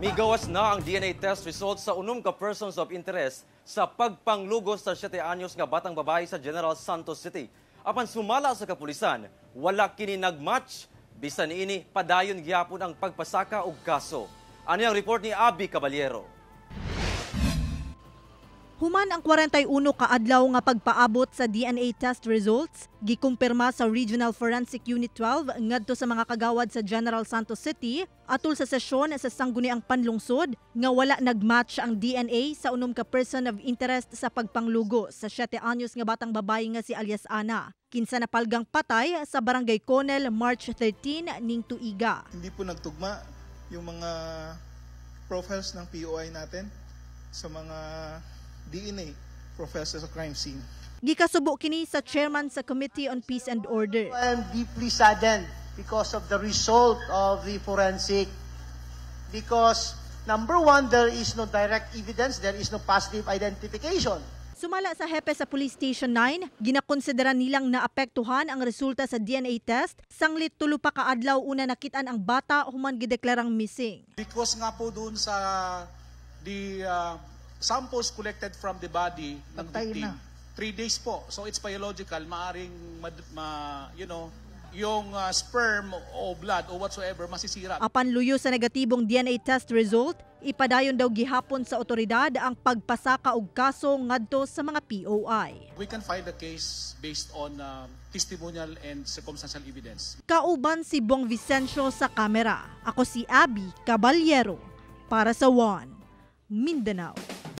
Migawas na ang DNA test results sa unom ka persons of interest sa pagpanglugos sa 7 anyos nga batang babae sa General Santos City. Apan sumala sa kapulisan, wala kini nagmatch, bisan niini padayon gyapon ang pagpasaka og kaso. Ano ang report ni Abby Caballero? Human ang 41 ka adlaw nga pagpaabot sa DNA test results, gikumpirma sa Regional Forensic Unit 12 ngadto sa mga kagawad sa General Santos City atol sa sesyon sa sangguniang panlungsod nga wala nagmatch ang DNA sa unom ka person of interest sa pagpanglugo sa 7 anyos nga batang babae nga si alias Ana. Kinsa napalgang patay sa Barangay Conel March 13 ning tuiga. Hindi po nagtugma yung mga profiles ng POI natin sa mga DNA professors sa crime scene. Gikasubo kini sa chairman sa Committee on Peace and Order. I am deeply saddened because of the result of the forensic. Because number one, there is no direct evidence, there is no positive identification. Sumala sa hepe sa Police Station 9, ginakonsidera nilang naapektuhan ang resulta sa DNA test, sanglit tulo pa kaadlaw una nakitaan ang bata human gideklarang missing. Because nga po doon sa samples collected from the body ng victim, 3 days po. So it's biological, maaring yung sperm o blood o whatsoever masisira. Apan luyo sa negatibong DNA test result, ipadayon daw gihapon sa otoridad ang pagpasaka og kaso ngadto sa mga POI. We can file the case based on testimonial and circumstantial evidence. Kauban si Bong Vicencio sa kamera. Ako si Abby Caballero para sa One Mindanao.